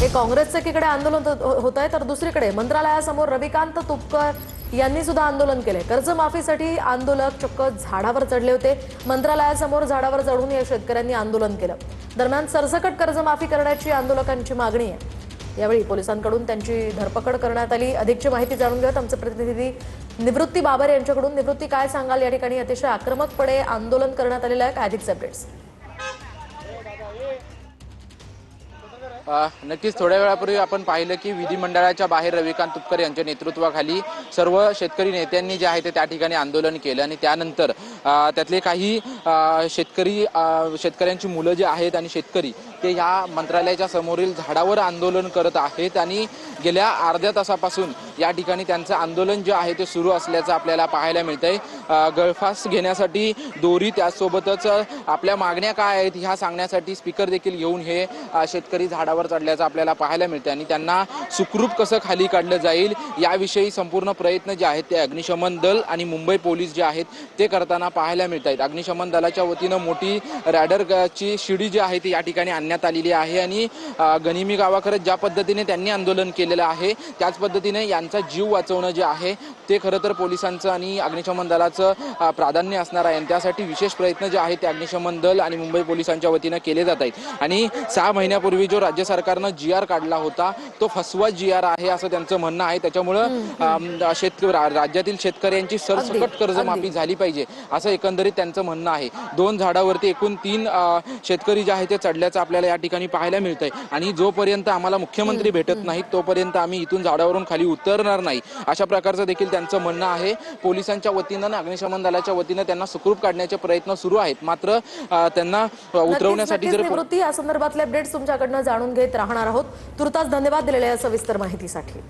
हे काँग्रेसचे एकीकडे आंदोलन होत आहे तर दुसरीकडे मंत्रालयासमोर रविकांत तुपकर यांनी सुद्धा आंदोलन केले। कर्जमाफीसाठी आंदोलक चक्क झाडावर चढले होते। मंत्रालयासमोर झाडावर चढून या शेतकऱ्यांनी आंदोलन केलं। दरम्यान सरसकट कर्जमाफी करण्याची आंदोलकांची मागणी आहे। यावेळी पोलिसांकडून त्यांची धरपकड करण्यात आली। अधिकची माहिती जाणून घेऊयात आमचे प्रतिनिधी निवृत्ती बाबर यांच्याकडून। निवृत्ती, काय सांगाल? या ठिकाणी अतिशय आक्रमकपणे आंदोलन करण्यात आलेलं आहे। काय अधिकचे अपडेट्स? नक्कीच थोड्या वेळापूर्वी आपण पाहिलं की विधिमंडळाच्या बाहेर रविकांत तुपकर यांच्या नेतृत्वाखाली सर्व शेतकरी नेत्यांनी जे आहे ते त्या ठिकाणी आंदोलन केलं आणि त्यानंतर त्यातले काही शेतकऱ्यांची मुलं जे आहेत आणि शेतकरी ते या मंत्रालयाच्या समोरील झाडावर आंदोलन करत आहेत आणि गेल्या अर्ध्या तासापासून या ठिकाणी त्यांचं आंदोलन जे आहे ते सुरू असल्याचं आपल्याला पाहायला मिळतंय। गळफास घेण्यासाठी दोरी, त्यासोबतच आपल्या मागण्या काय आहेत ह्या सांगण्यासाठी स्पीकर देखील घेऊन हे शेतकरी झाडावर चढल्याचं आपल्याला पाहायला मिळतं आणि त्यांना सुखरूप कसं खाली काढलं जाईल याविषयी संपूर्ण प्रयत्न जे आहेत ते अग्निशमन दल आणि मुंबई पोलीस जे आहेत ते करताना पाहायला मिळत आहेत। अग्निशमन दलाच्या वतीनं मोठी रॅडरची शिडी जी आहे ती या ठिकाणी आणण्यात आलेली आहे आणि गनिमी गावाकडे ज्या पद्धतीने त्यांनी आंदोलन केलेलं आहे त्याच पद्धतीने यांचा जीव वाचवणं जे आहे ते खरं तर पोलिसांचं आणि अग्निशमन दलाचं प्राधान्य असणार आहे। त्यासाठी विशेष प्रयत्न जे आहेत ते अग्निशमन दल आणि मुंबई पोलिसांच्या वतीनं केले जात आहेत आणि 6 महिन्यापूर्वी जो राज्य सरकारनं GR काढला होता तो फसवा GR आहे असं त्यांचं म्हणणं आहे। त्याच्यामुळे राज्यातील शेतकऱ्यांची सरसकट कर्जमाफी झाली पाहिजे असं एकंदरीत त्यांचं म्हणणं आहे। 2 झाडावरती एकूण 3 शेतकरी जे आहे ते चढल्याचं आपल्याला या ठिकाणी पाहायला मिळतंय आणि जोपर्यंत आम्हाला मुख्यमंत्री भेटत नाहीत तोपर्यंत आम्ही इथून झाडावरून खाली उतरणार नाही अशा प्रकारचं देखील त्यांचं म्हणणं आहे। पोलिसांच्या वतीनं आणि अग्निशमन दलाच्या वतीनं त्यांना सुखरूप काढण्याचे प्रयत्न सुरू आहेत, मात्र त्यांना उतरवण्यासाठी जर निवृत्ती या संदर्भातले अपडेट्स तुमच्याकडनं जाणून घेत राहणार आहोत। तुर्तास धन्यवाद दिलेल्या सविस्तर माहितीसाठी।